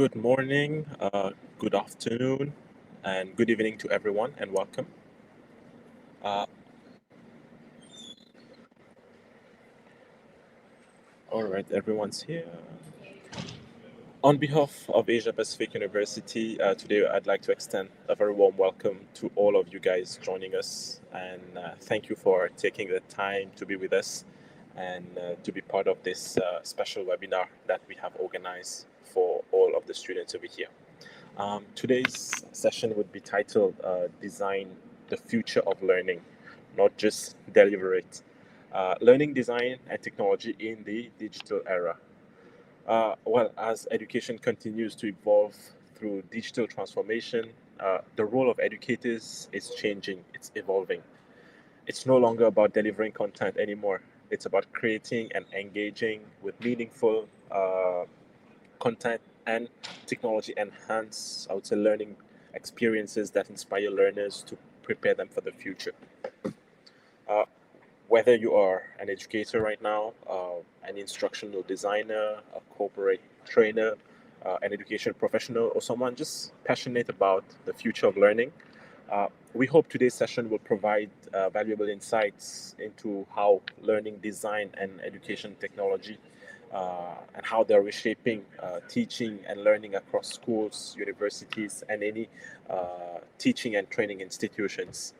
Good morning, good afternoon, and good evening to everyone, and welcome. Uh, all right, everyone's here. On behalf of Asia Pacific University, today I'd like to extend a very warm welcome to all of you guys joining us, and thank you for taking the time to be with us and to be part of this special webinar that we have organized for all of the students over here. Today's session would be titled Design the Future of Learning, not just deliver it. Learning design and technology in the digital era. Well, as education continues to evolve through digital transformation, the role of educators is changing, it's evolving. It's no longer about delivering content anymore. It's about creating and engaging with meaningful content and technology enhance, I would say, learning experiences that inspire learners to prepare them for the future. Whether you are an educator right now, an instructional designer, a corporate trainer, an education professional, or someone just passionate about the future of learning, we hope today's session will provide valuable insights into how learning design and education technology and how they're reshaping teaching and learning across schools, universities, and any teaching and training institutions.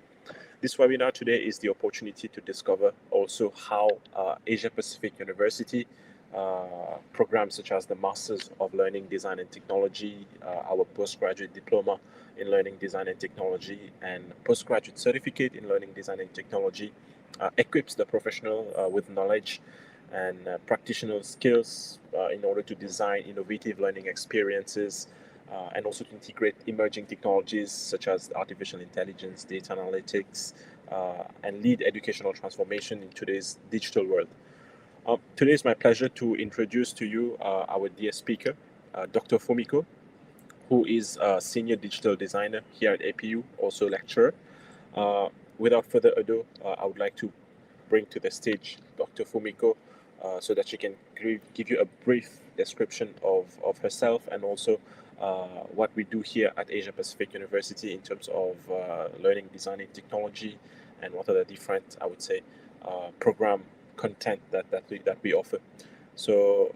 This webinar today is the opportunity to discover also how Asia Pacific University programs such as the Masters of Learning Design and Technology, our Postgraduate Diploma in Learning Design and Technology, and Postgraduate Certificate in Learning Design and Technology equips the professional with knowledge and practitioner skills in order to design innovative learning experiences and also to integrate emerging technologies such as artificial intelligence, data analytics, and lead educational transformation in today's digital world. Today it's my pleasure to introduce to you our dear speaker, Dr. Fumiko, who is a senior digital designer here at APU, also lecturer. Without further ado, I would like to bring to the stage Dr. Fumiko so that she can give you a brief description of herself and also what we do here at Asia Pacific University in terms of learning, design, and technology, and what are the different, I would say, program content that we offer. So,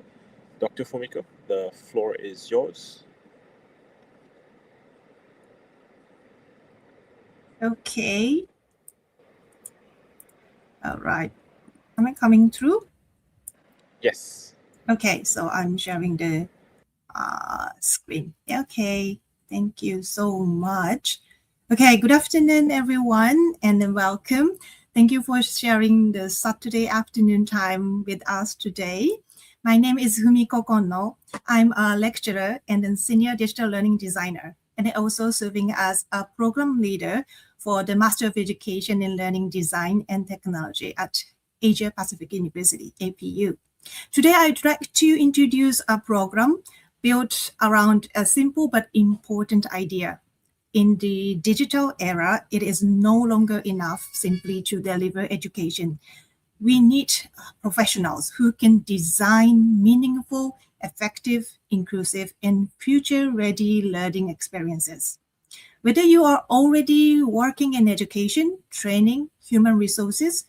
Dr. Fumiko, the floor is yours. Okay. All right. Am I coming through? Yes. Okay, so I'm sharing the screen. Okay, thank you so much. Okay, good afternoon, everyone, and welcome. Thank you for sharing the Saturday afternoon time with us today. My name is Fumiko Kono. I'm a lecturer and a senior digital learning designer, and also serving as a program leader for the Master of Education in Learning Design and Technology at Asia Pacific University, APU. Today, I'd like to introduce a program built around a simple but important idea. In the digital era, it is no longer enough simply to deliver education. We need professionals who can design meaningful, effective, inclusive, and future-ready learning experiences. Whether you are already working in education, training, human resources,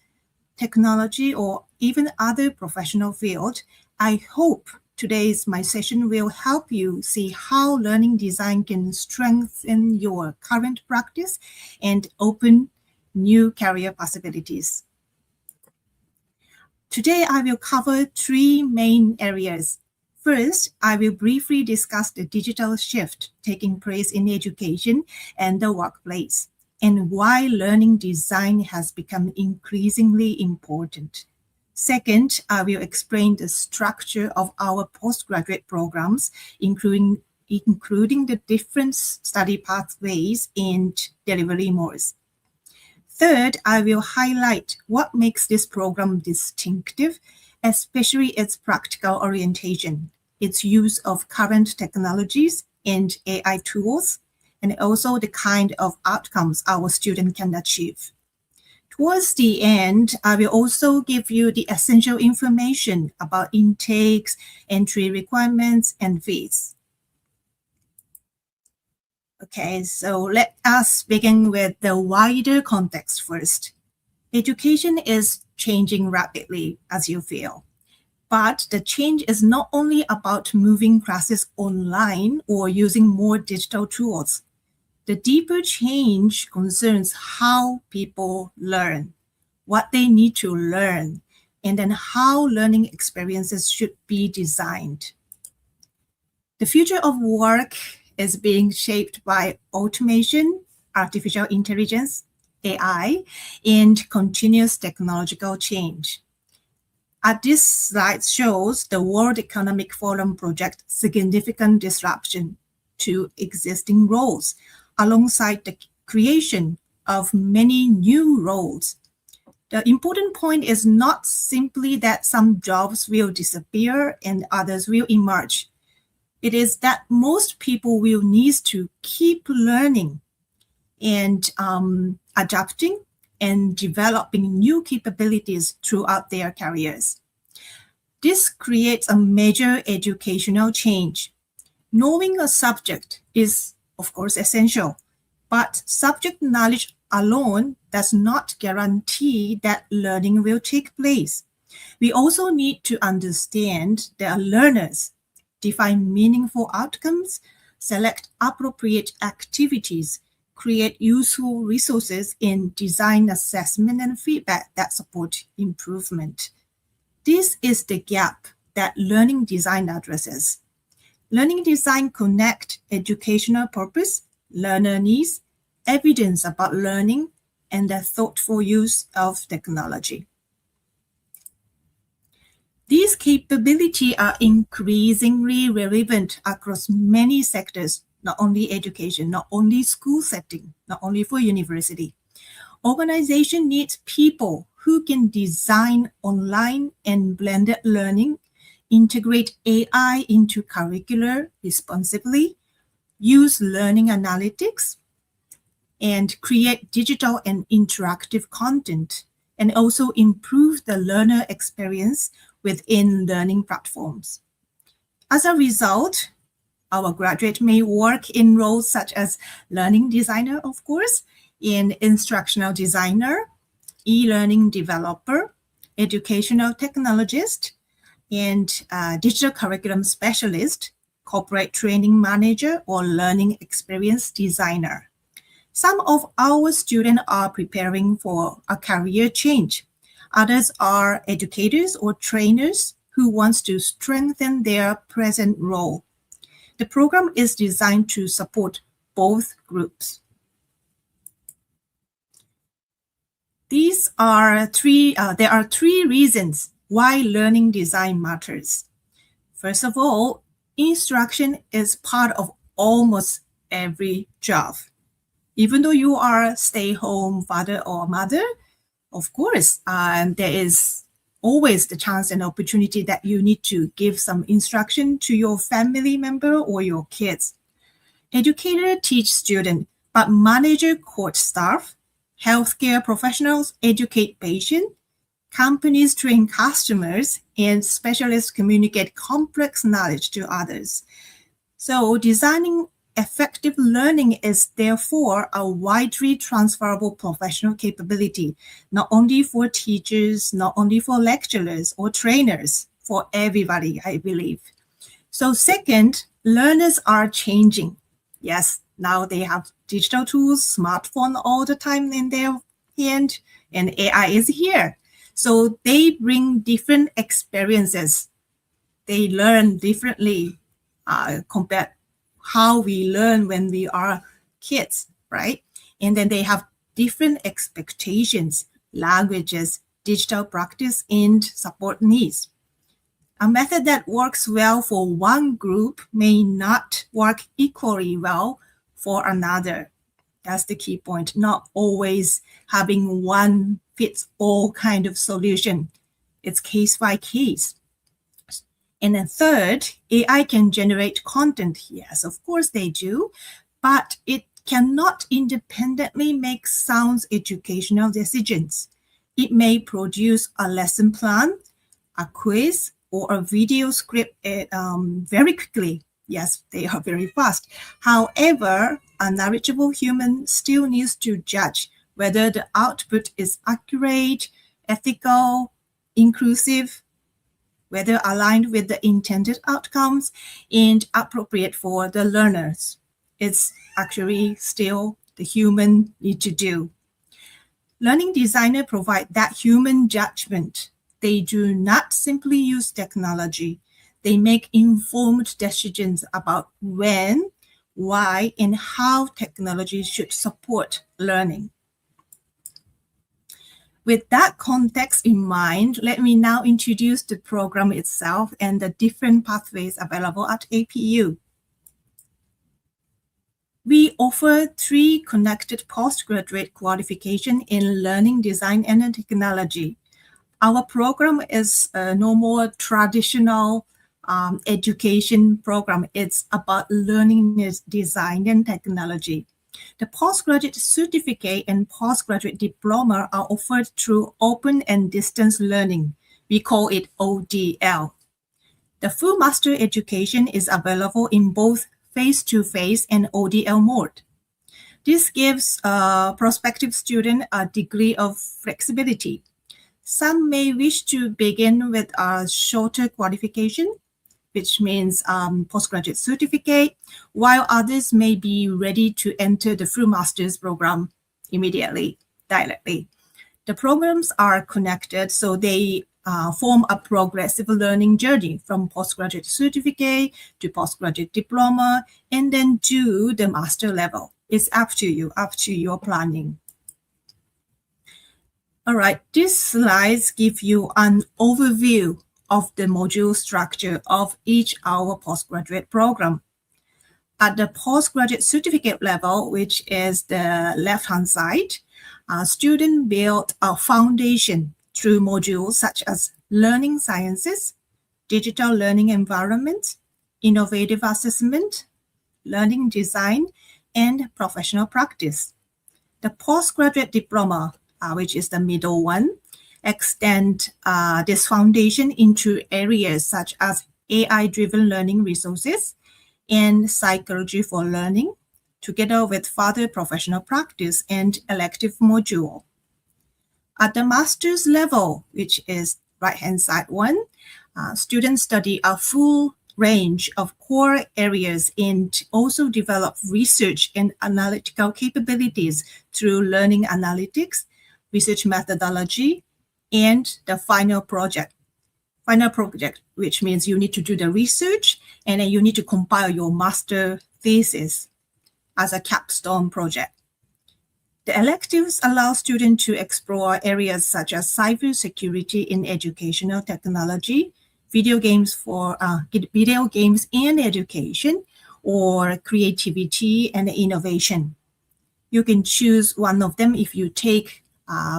technology, or even other professional fields, I hope today's my session will help you see how learning design can strengthen your current practice and open new career possibilities. Today, I will cover three main areas. First, I will briefly discuss the digital shift taking place in education and the workplace, and why learning design has become increasingly important. Second, I will explain the structure of our postgraduate programs, including the different study pathways and delivery modes. Third, I will highlight what makes this program distinctive, especially its practical orientation, its use of current technologies and AI tools, and also the kind of outcomes our students can achieve. Towards the end, I will also give you the essential information about intakes, entry requirements, and fees. Okay, so let us begin with the wider context first. Education is changing rapidly, as you feel. But the change is not only about moving classes online or using more digital tools. The deeper change concerns how people learn, what they need to learn, and then how learning experiences should be designed. The future of work is being shaped by automation, artificial intelligence, AI, and continuous technological change. This slide shows the World Economic Forum project significant disruption to existing roles alongside the creation of many new roles. The important point is not simply that some jobs will disappear and others will emerge. It is that most people will need to keep learning and adapting and developing new capabilities throughout their careers. This creates a major educational change. Knowing a subject is, of course, essential, but subject knowledge alone does not guarantee that learning will take place. We also need to understand that learners define meaningful outcomes, select appropriate activities, create useful resources, and design assessment and feedback that support improvement. This is the gap that learning design addresses. Learning design connects educational purpose, learner needs, evidence about learning, and the thoughtful use of technology. These capabilities are increasingly relevant across many sectors, not only education, not only school setting, not only for university. Organization needs people who can design online and blended learning, integrate AI into curricula responsibly, use learning analytics, and create digital and interactive content, and also improve the learner experience within learning platforms. As a result, our graduate may work in roles such as learning designer, of course, in instructional designer, e-learning developer, educational technologist, and digital curriculum specialist, corporate training manager, or learning experience designer. Some of our students are preparing for a career change. Others are educators or trainers who want to strengthen their present role. The program is designed to support both groups. There are three reasons why learning design matters. First of all, instruction is part of almost every job. Even though you are a stay-home father or mother, of course, there is always the chance and opportunity that you need to give some instruction to your family member or your kids. Educator teach students, but manager coach staff, healthcare professionals educate patients, companies train customers, and specialists communicate complex knowledge to others. So designing effective learning is therefore a widely transferable professional capability, not only for teachers, not only for lecturers or trainers, for everybody, I believe. So second, learners are changing. Yes, now they have digital tools, smartphone all the time in their hand, and AI is here. So they bring different experiences. They learn differently compared how we learn when we are kids, right? And then they have different expectations, languages, digital practice, and support needs. A method that works well for one group may not work equally well for another. That's the key point, not always having one fits all kind of solution. It's case by case. And then third, AI can generate content. Yes, of course they do, but it cannot independently make sound educational decisions. It may produce a lesson plan, a quiz, or a video script very quickly. Yes, they are very fast. However, a knowledgeable human still needs to judge whether the output is accurate, ethical, inclusive, whether aligned with the intended outcomes, and appropriate for the learners. It's actually still the human need to do. Learning designers provide that human judgment. They do not simply use technology. They make informed decisions about when, why, and how technology should support learning. With that context in mind, let me now introduce the program itself and the different pathways available at APU. We offer 3 connected postgraduate qualifications in learning design and technology. Our program is no more traditional education program. It's about learning design and technology. The postgraduate certificate and postgraduate diploma are offered through open and distance learning. We call it ODL. The full master education is available in both face-to-face and ODL mode. This gives prospective students a degree of flexibility. Some may wish to begin with a shorter qualification, which means postgraduate certificate, while others may be ready to enter the full master's program immediately, directly. The programs are connected, so they form a progressive learning journey from postgraduate certificate to postgraduate diploma, and then to the master level. It's up to you, up to your planning. All right, these slides give you an overview of the module structure of each our postgraduate program. At the postgraduate certificate level, which is the left-hand side, students build a foundation through modules such as learning sciences, digital learning environment, innovative assessment, learning design, and professional practice. The postgraduate diploma, which is the middle one, extend this foundation into areas such as AI-driven learning resources and psychology for learning, together with further professional practice and elective module. At the master's level, which is right-hand side one, students study a full range of core areas and also develop research and analytical capabilities through learning analytics, research methodology, and the final project, which means you need to do the research and then you need to compile your master thesis as a capstone project. The electives allow students to explore areas such as cybersecurity in educational technology, video games and education, or creativity and innovation. You can choose one of them if you take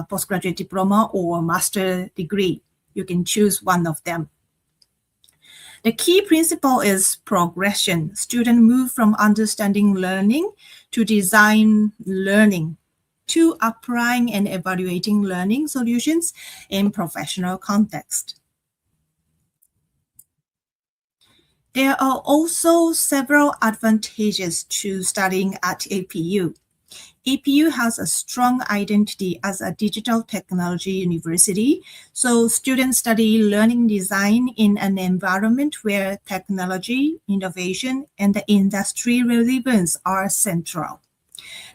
postgraduate diploma or master degree. You can choose one of them. The key principle is progression. Students move from understanding learning to design learning, to applying and evaluating learning solutions in professional context. There are also several advantages to studying at APU. APU has a strong identity as a digital technology university, so students study learning design in an environment where technology, innovation, and the industry relevance are central.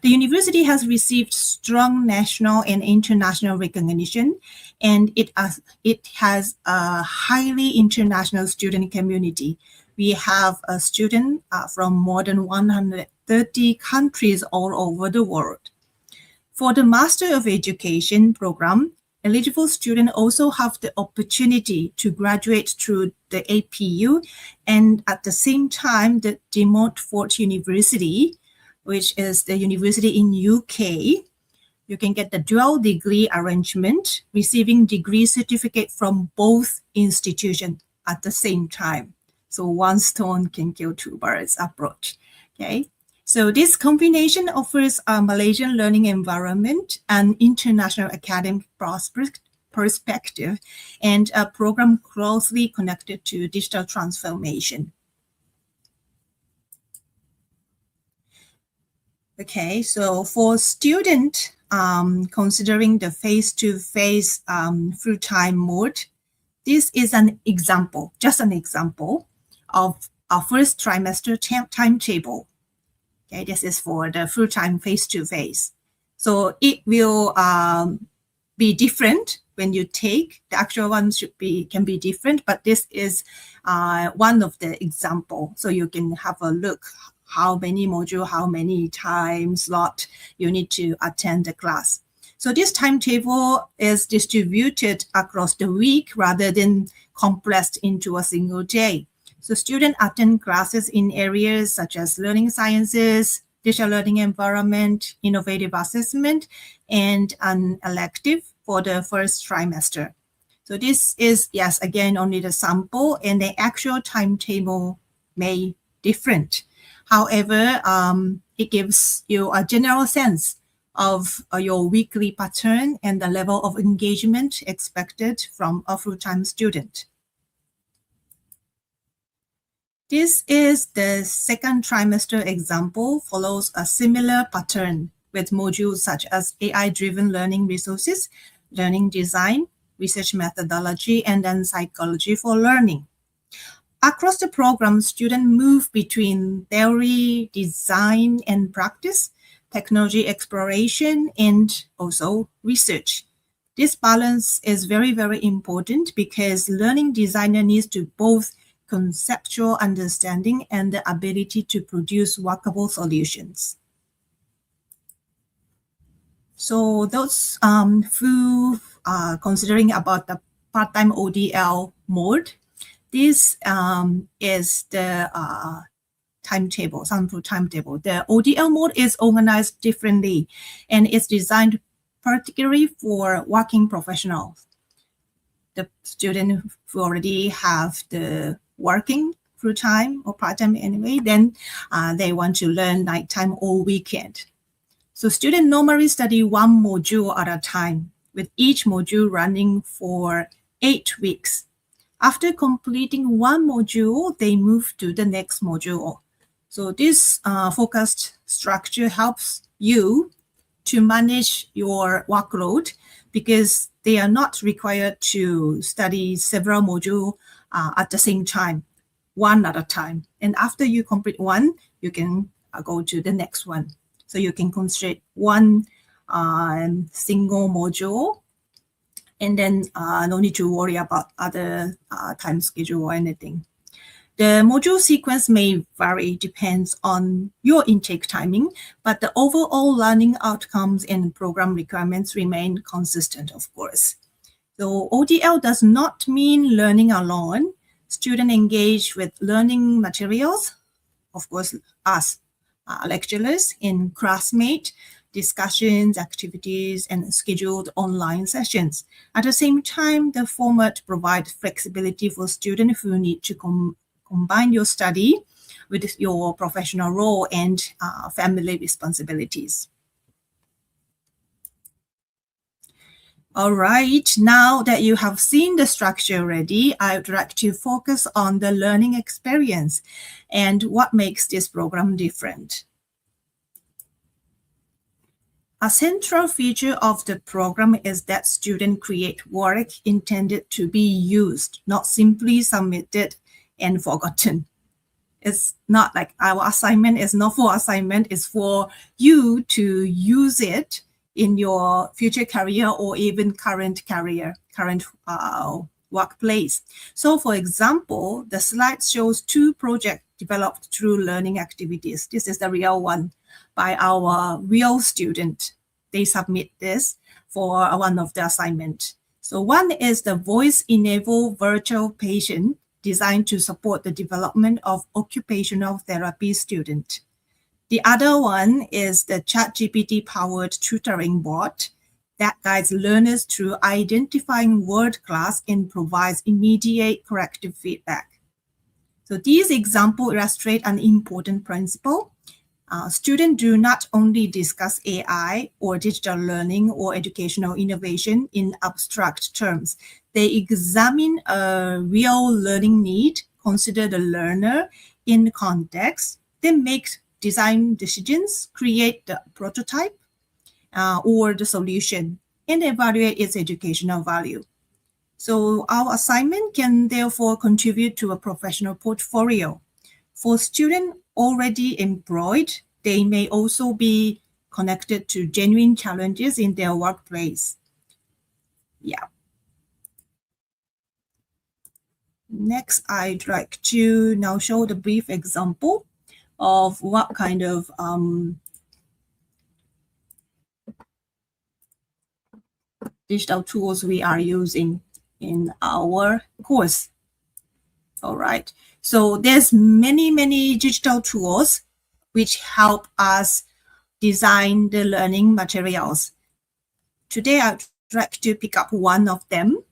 The university has received strong national and international recognition, and it has a highly international student community. We have a student from more than 130 countries all over the world. For the Master of Education program, eligible students also have the opportunity to graduate through the APU and at the same time the De Montfort University, which is the university in UK. You can get the dual degree arrangement, receiving degree certificate from both institutions at the same time. So one stone can kill two birds approach. Okay. So this combination offers a Malaysian learning environment, an international academic perspective, and a program closely connected to digital transformation. Okay, so for student considering the face-to-face full-time mode, this is an example, just an example of our first trimester timetable. Okay, this is for the full-time face-to-face. So it will be different when you take. The actual one can be different, but this is one of the example. So you can have a look how many module, how many time slot you need to attend the class. So this timetable is distributed across the week rather than compressed into a single day. So students attend classes in areas such as learning sciences, digital learning environment, innovative assessment, and an elective for the first trimester. So this is, yes, again, only the sample, and the actual timetable may different. However, it gives you a general sense of your weekly pattern and the level of engagement expected from a full-time student. This is the second trimester example, follows a similar pattern with modules such as AI-driven learning resources, learning design, research methodology, and then psychology for learning. Across the program, students move between theory, design, and practice, technology exploration, and also research. This balance is very, very important because learning designer needs to both conceptual understanding and the ability to produce workable solutions. So those who are considering about the part-time ODL mode, this is the timetable, sample timetable. The ODL mode is organized differently and it's designed particularly for working professionals. The student who already have the working full-time or part-time anyway, then they want to learn nighttime or weekend. So students normally study one module at a time, with each module running for 8 weeks. After completing one module, they move to the next module. So this focused structure helps you to manage your workload because they are not required to study several modules at the same time, one at a time. And after you complete one, you can go to the next one. So you can concentrate one single module and then no need to worry about other time schedule or anything. The module sequence may vary, depends on your intake timing, but the overall learning outcomes and program requirements remain consistent, of course. So ODL does not mean learning alone. Students engage with learning materials, of course, us lecturers in classmate discussions, activities, and scheduled online sessions. At the same time, the format provides flexibility for students who need to combine your study with your professional role and family responsibilities. All right, now that you have seen the structure already, I would like to focus on the learning experience and what makes this program different. A central feature of the program is that students create work intended to be used, not simply submitted and forgotten. It's not like our assignment is not for assignment, it's for you to use it in your future career or even current career, current workplace. So for example, the slide shows 2 projects developed through learning activities. This is the real one by our real student. They submit this for one of the assignment. So one is the voice-enabled virtual patient designed to support the development of occupational therapy student. The other one is the ChatGPT-powered tutoring bot that guides learners through identifying word class and provides immediate corrective feedback. So these examples illustrate an important principle. Students do not only discuss AI or digital learning or educational innovation in abstract terms. They examine a real learning need, consider the learner in context, then make design decisions, create the prototype or the solution, and evaluate its educational value. So our assignment can therefore contribute to a professional portfolio. For students already employed, they may also be connected to genuine challenges in their workplace. Yeah. Next, I'd like to now show the brief example of what kind of digital tools we are using in our course. All right. So there's many digital tools which help us design the learning materials. Today, I'd like to pick up one of them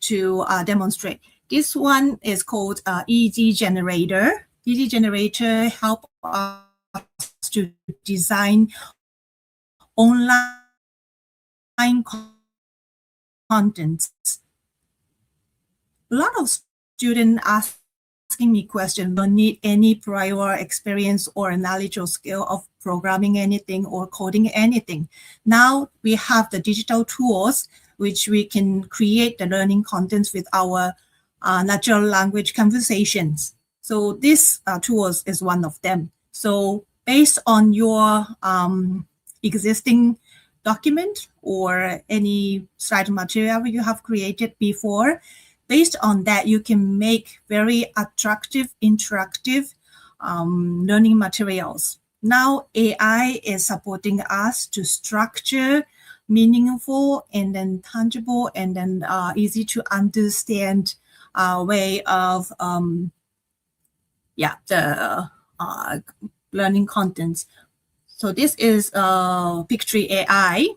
to demonstrate. This one is called ED Generator. ED Generator help us to design online contents. A lot of students asking me questions, don't need any prior experience or knowledge or skill of programming anything or coding anything. Now we have the digital tools which we can create the learning contents with our natural language conversations. So this tools is one of them. So based on your existing document or any slide material you have created before, based on that, you can make very attractive, interactive learning materials. Now AI is supporting us to structure meaningful and then tangible and then easy to understand way of the learning contents. So this is Pictory AI.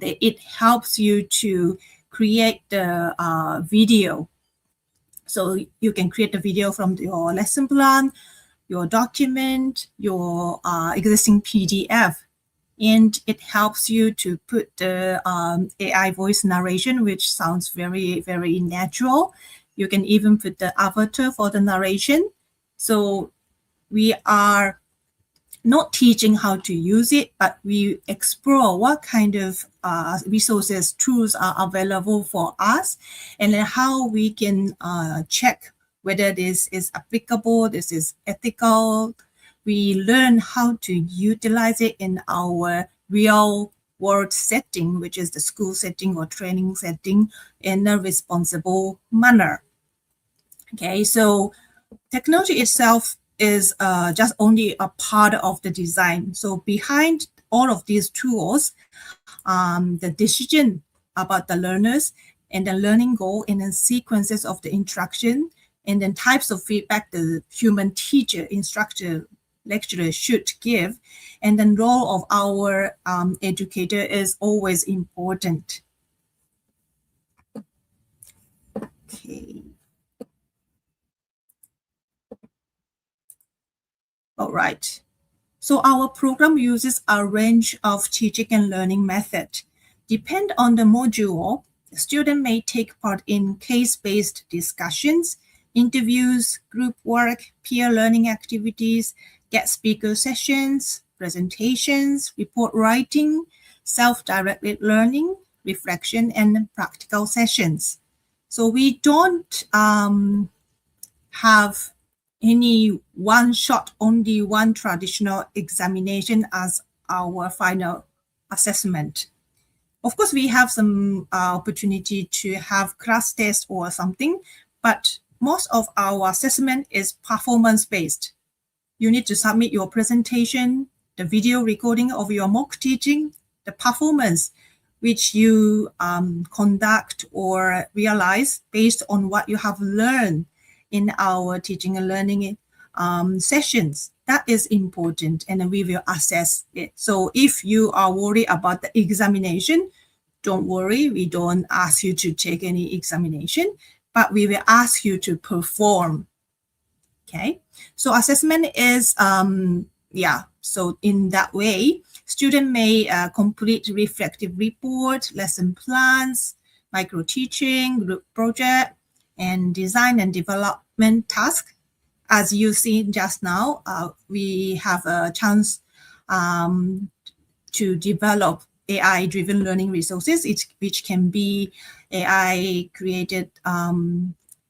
It helps you to create the video. So you can create the video from your lesson plan, your document, your existing PDF. And it helps you to put the AI voice narration, which sounds very natural. You can even put the avatar for the narration. So we are not teaching how to use it, but we explore what kind of resources, tools are available for us, and then how we can check whether this is applicable, this is ethical. We learn how to utilize it in our real world setting, which is the school setting or training setting, in a responsible manner. Okay, so technology itself is just only a part of the design. So behind all of these tools, the decision about the learners and the learning goal and then sequences of the interaction and then types of feedback the human teacher, instructor, lecturer should give, and then role of our educator is always important. Okay. All right. So our program uses a range of teaching and learning methods. Depend on the module, the student may take part in case-based discussions, interviews, group work, peer learning activities, guest speaker sessions, presentations, report writing, self-directed learning, reflection, and practical sessions. So we don't have any one shot, only one traditional examination as our final assessment. Of course, we have some opportunity to have class test or something, but most of our assessment is performance-based. You need to submit your presentation, the video recording of your mock teaching, the performance which you conduct or realize based on what you have learned in our teaching and learning sessions. That is important, and we will assess it. So if you are worried about the examination, don't worry, we don't ask you to take any examination, but we will ask you to perform. Okay, so assessment is, so in that way, student may complete reflective report, lesson plans, micro teaching, group project, and design and development task as you see just now, we have a chance to develop AI-driven learning resources, which can be AI-created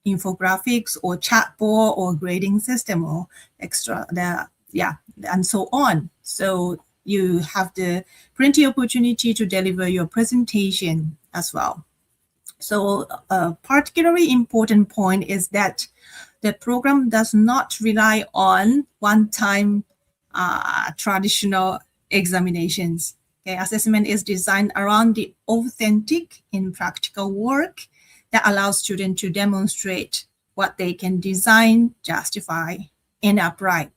infographics or chatbot or grading system or and so on. So you have the plenty opportunity to deliver your presentation as well. So a particularly important point is that the program does not rely on one-time traditional examinations. Okay, assessment is designed around the authentic and practical work that allows students to demonstrate what they can design, justify, and apply.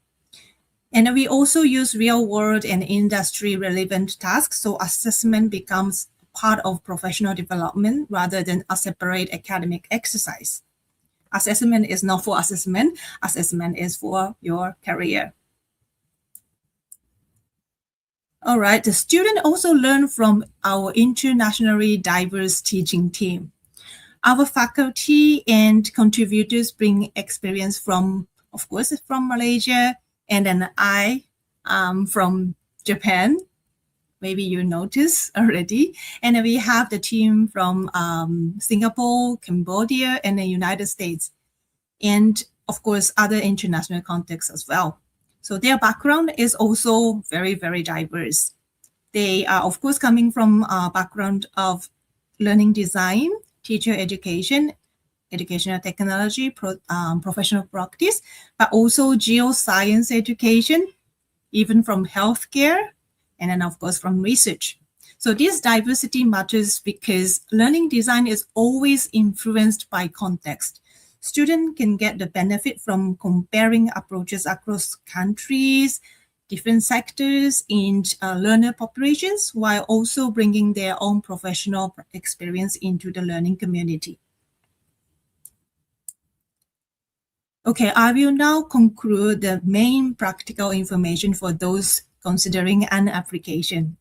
And we also use real-world and industry-relevant tasks, so assessment becomes part of professional development rather than a separate academic exercise. Assessment is not for assessment. Assessment is for your career. All right, the student also learn from our internationally diverse teaching team. Our faculty and contributors bring experience from, of course, from Malaysia, and then I from Japan. Maybe you notice already. And then we have the team from Singapore, Cambodia, and the United States. And of course, other international contexts as well. So their background is also very, very diverse. They are, of course, coming from a background of learning design, teacher education, educational technology, professional practice, but also geoscience education, even from healthcare, and then, of course, from research. So this diversity matters because learning design is always influenced by context. Students can get the benefit from comparing approaches across countries, different sectors, and learner populations, while also bringing their own professional experience into the learning community. Okay, I will now conclude the main practical information for those considering an application.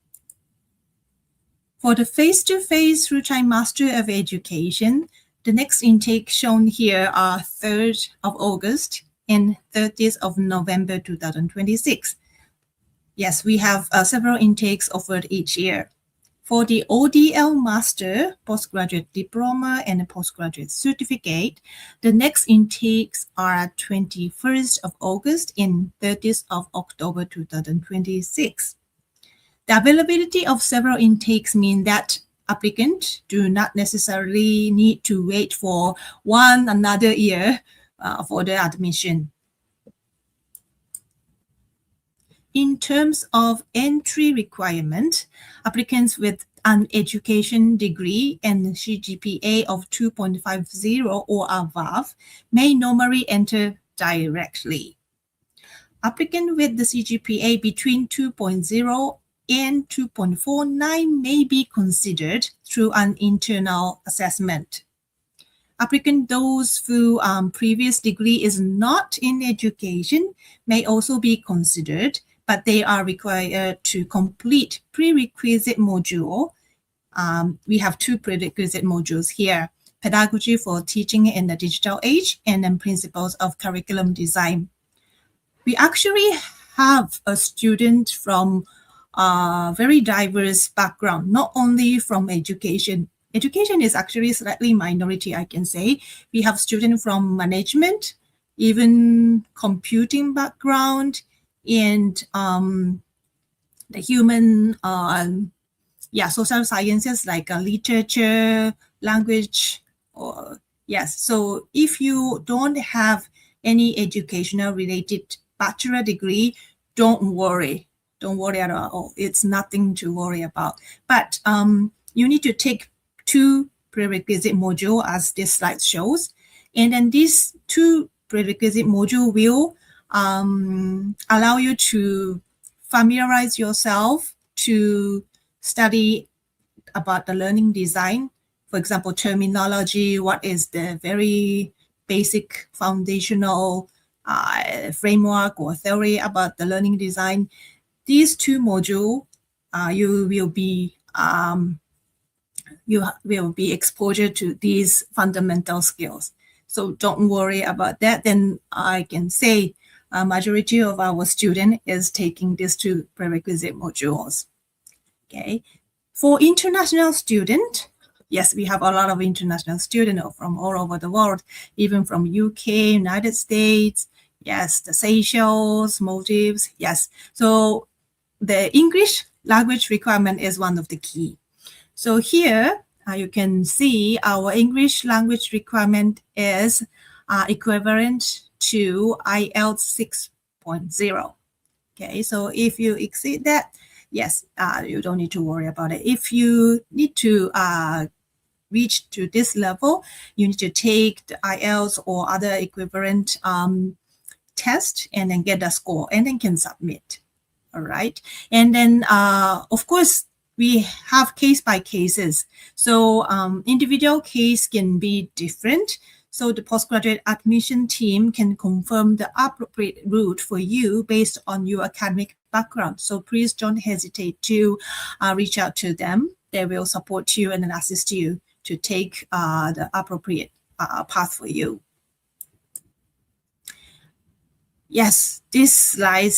For the face-to-face full-time Master of Education, the next intake shown here are 3rd of August and 30th of November 2026. Yes, we have several intakes offered each year. For the ODL Master, Postgraduate Diploma, and Postgraduate Certificate, the next intakes are 21st of August and 30th of October 2026. The availability of several intakes mean that applicants do not necessarily need to wait for another year for the admission. In terms of entry requirement, applicants with an education degree and CGPA of 2.50 or above may normally enter directly. Applicant with the CGPA between 2.0 and 2.49 may be considered through an internal assessment. Applicant those whose previous degree is not in education may also be considered, but they are required to complete prerequisite module. We have 2 prerequisite modules here: pedagogy for teaching in the digital age, and then principles of curriculum design. We actually have a student from a very diverse background, not only from education. Education is actually slightly minority, I can say. We have students from management, even computing background, and the human, social sciences like literature, language, or yes. So if you don't have any educational related bachelor degree, don't worry. Don't worry at all. It's nothing to worry about. But you need to take 2 prerequisite modules as this slide shows. And then these 2 prerequisite modules will allow you to familiarize yourself to study about the learning design. For example, terminology, what is the very basic foundational framework or theory about the learning design. These 2 modules, you will be exposure to these fundamental skills. So don't worry about that. Then I can say a majority of our student is taking these two prerequisite modules. Okay. For international student, yes, we have a lot of international students from all over the world, even from UK, United States, yes, the Seychelles, Maldives, yes. So the English language requirement is one of the key. So here you can see our English language requirement is equivalent to IELTS 6.0. Okay, so if you exceed that, yes, you don't need to worry about it. If you need to reach to this level, you need to take the IELTS or other equivalent test and then get the score and then can submit. All right. And then, of course, we have case by cases. So individual case can be different. So the postgraduate admission team can confirm the appropriate route for you based on your academic background. So please don't hesitate to reach out to them. They will support you and then assist you to take the appropriate path for you. Yes, this slide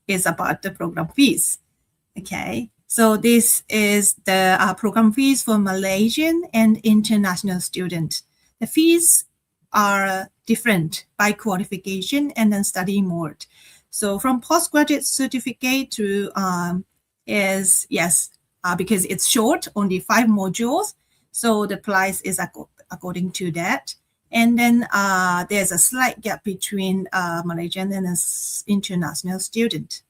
is about the program fees. Okay, so this is the program fees for Malaysian and international students. The fees are different by qualification and then study mode. So from postgraduate certificate to is, yes, because it's short, only 5 modules. So the price is according to that. And then there's a slight gap between Malaysian and international student.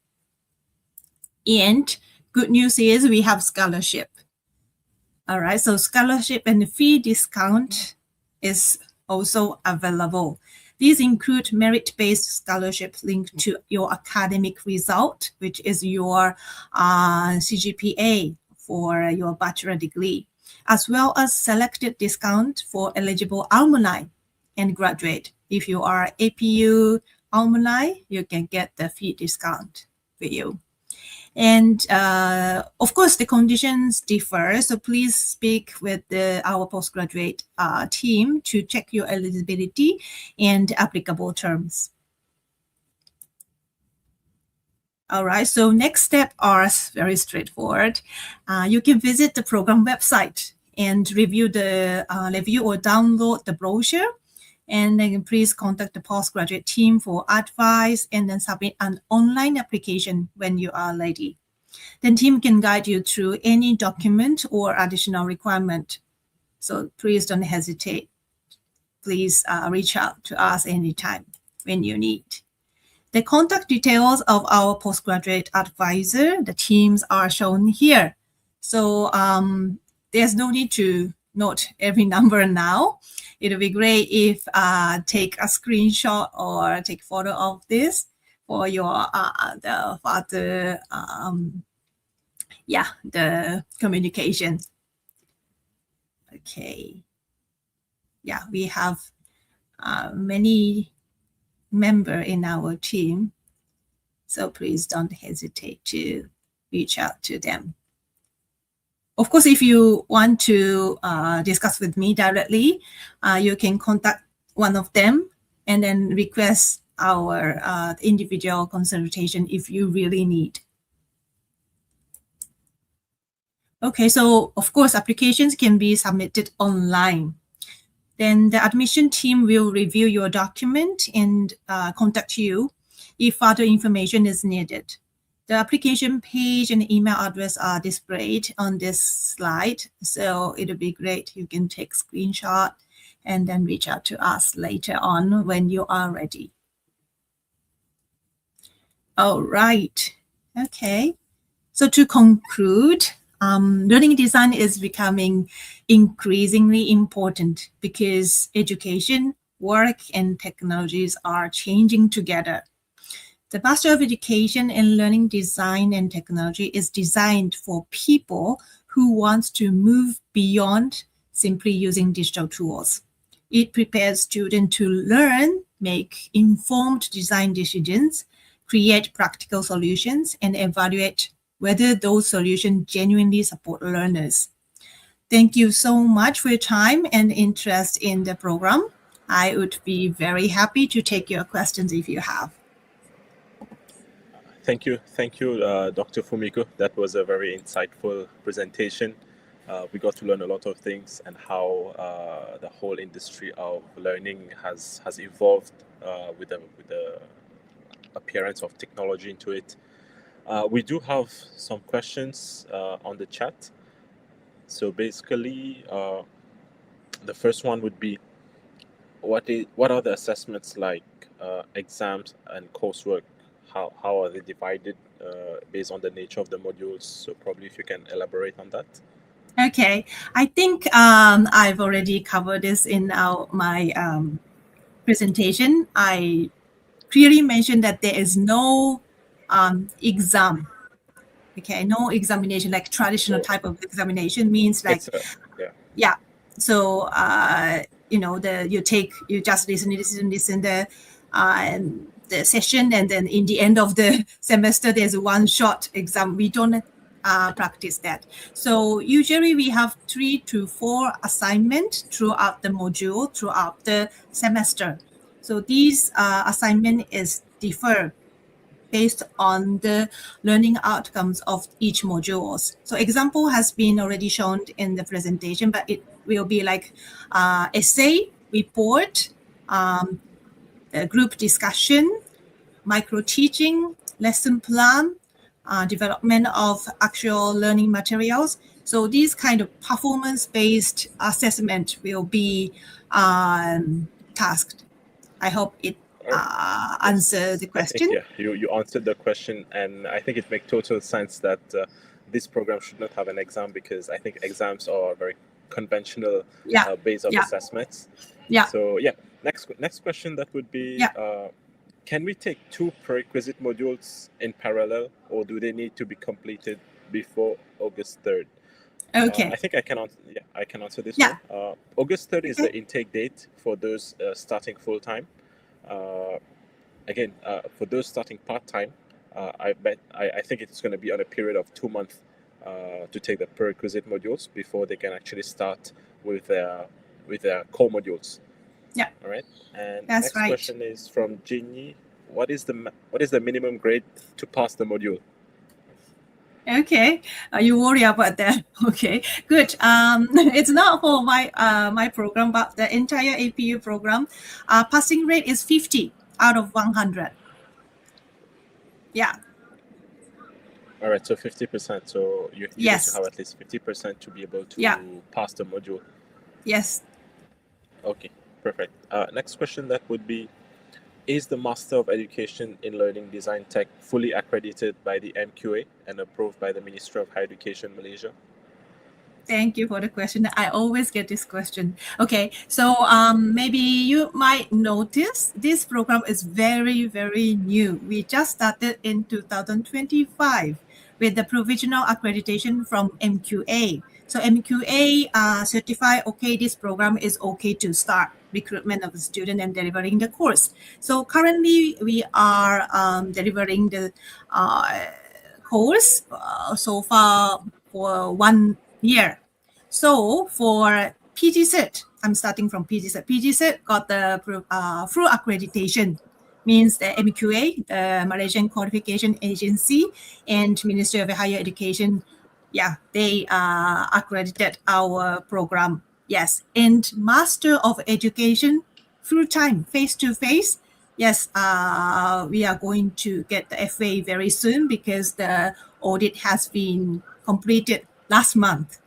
And good news is we have scholarship. All right, so scholarship and fee discount is also available. These include merit-based scholarship linked to your academic result, which is your CGPA for your bachelor degree, as well as selected discount for eligible alumni and graduate. If you are APU alumni, you can get the fee discount for you. And of course, the conditions differ. So please speak with our postgraduate team to check your eligibility and applicable terms. All right, so next step are very straightforward. You can visit the program website and review or download the brochure. And then please contact the postgraduate team for advice and then submit an online application when you are ready. Then team can guide you through any document or additional requirement. So please don't hesitate. Please reach out to us anytime when you need. The contact details of our postgraduate advisor, the teams are shown here. So there's no need to note every number now. It'll be great if take a screenshot or take photo of this for your the further the communication. Okay. Yeah, we have many members in our team, so please don't hesitate to reach out to them. Of course, if you want to discuss with me directly, you can contact one of them and then request our individual consultation if you really need. Okay, so of course, applications can be submitted online. Then the admission team will review your document and contact you if further information is needed. The application page and email address are displayed on this slide. So it'll be great. You can take screenshot and then reach out to us later on when you are ready. All right. Okay. So to conclude, learning design is becoming increasingly important because education, work, and technologies are changing together. The Master of Education in Learning Design and Technology is designed for people who want to move beyond simply using digital tools. It prepares students to learn, make informed design decisions, create practical solutions, and evaluate whether those solutions genuinely support learners. Thank you so much for your time and interest in the program. I would be very happy to take your questions if you have. Thank you, Dr. Fumiko. That was a very insightful presentation. We got to learn a lot of things and how the whole industry of learning has evolved with the appearance of technology into it. We do have some questions on the chat. So basically, the first one would be, what are the assessments like, exams and coursework? How are they divided based on the nature of the modules? So probably if you can elaborate on that. Okay, I think I've already covered this in my presentation. I clearly mentioned that there is no exam. Okay, no examination like traditional type of examination means like yeah. So you just listen the session, and then in the end of the semester there's a one shot exam. We don't practice that. So usually we have 3 to 4 assignments throughout the module, throughout the semester. So these assignment is differ based on the learning outcomes of each modules. So example has been already shown in the presentation, but it will be like essay, report, group discussion, micro teaching, lesson plan, development of actual learning materials. So these kind of performance-based assessment will be tasked. I hope it answer the question. I think, you answered the question, and I think it makes total sense that this program should not have an exam, because I think exams are very conventional base of assessments. So next question that would be, can we take 2 prerequisite modules in parallel, or do they need to be completed before August 3rd? Okay. I think I can answer this one. August 3rd is the intake date for those starting full-time. Again, for those starting part-time, I think it's going to be on a period of 2 months to take the prerequisite modules before they can actually start with their core modules. Yeah. All right. And that's next question is from Jinyi. What is the minimum grade to pass the module? Okay, you worry about that. Okay, good. It's not for my program, but the entire APU program. Passing rate is 50 out of 100. Yeah. All right, so 50%. So you need to have at least 50% to be able to pass the module. Yes. Okay, perfect. Next question that would be, is the Master of Education in Learning Design Tech fully accredited by the MQA and approved by the Ministry of Higher Education Malaysia? Thank you for the question. I always get this question. Okay, so maybe you might notice this program is very, very new. We just started in 2025 with the provisional accreditation from MQA. So MQA certified, okay, this program is okay to start recruitment of the student and delivering the course. So currently we are delivering the course so far for 1 year. So for PGCET, I'm starting from PGCET. PGCET got the full accreditation, means the MQA, the Malaysian Qualification Agency, and Ministry of Higher Education. Yeah, they accredited our program. Yes, and Master of Education, full time, face to face. Yes, we are going to get the FA very soon because the audit has been completed last month.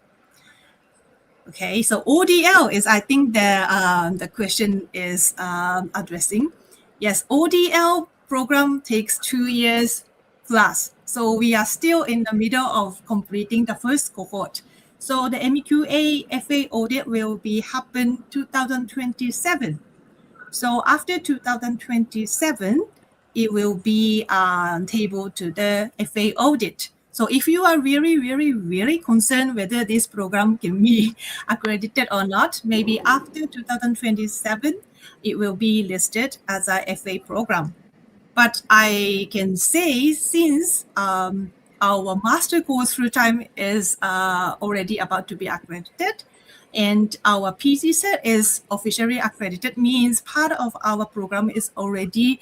Okay, so ODL is, I think, the question is addressing. Yes, ODL program takes 2 years plus. So we are still in the middle of completing the first cohort. So the MQA FA audit will be happen 2027. So after 2027, it will be tabled to the FA audit. So if you are really, really, really concerned whether this program can be accredited or not, maybe after 2027, it will be listed as a FA program. But I can say since our master course full time is already about to be accredited, And our PC set is officially accredited, means part of our program is already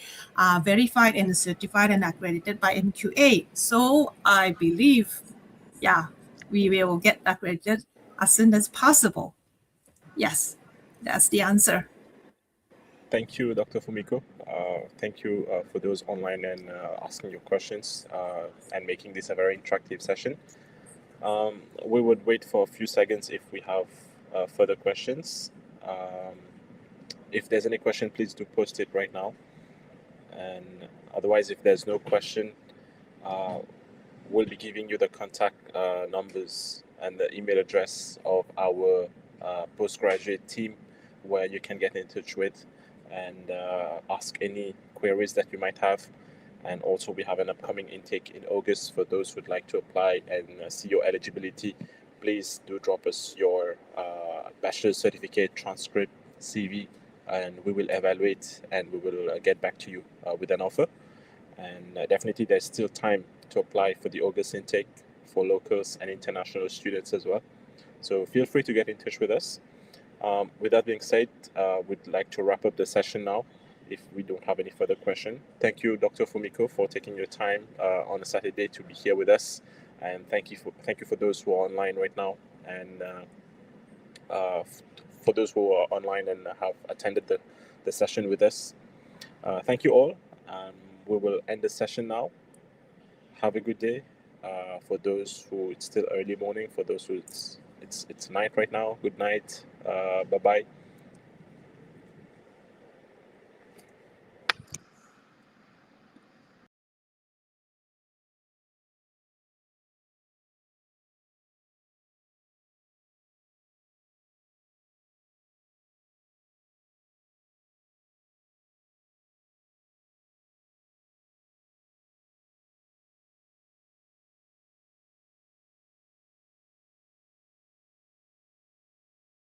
verified and certified and accredited by MQA. So I believe, yeah, we will get accredited as soon as possible. Yes, that's the answer. Thank you, Dr. Fumiko. Thank you for those online and asking your questions and making this a very interactive session. We would wait for a few seconds if we have further questions. If there's any question, please do post it right now. And otherwise, if there's no question, we'll be giving you the contact numbers and the email address of our postgraduate team where you can get in touch with and ask any queries that you might have. And also, we have an upcoming intake in August for those who'd like to apply and see your eligibility. Please do drop us your bachelor's certificate, transcript, CV, and we will evaluate and we will get back to you with an offer. And definitely, there's still time to apply for the August intake for locals and international students as well. So feel free to get in touch with us. With that being said, we'd like to wrap up the session now if we don't have any further question. Thank you, Dr. Fumiko, for taking your time on a Saturday to be here with us. And thank you for those who are online right now. And for those who are online and have attended the session with us. Thank you all. We will end the session now. Have a good day. For those who it's still early morning, for those who it's night right now, good night. Bye bye.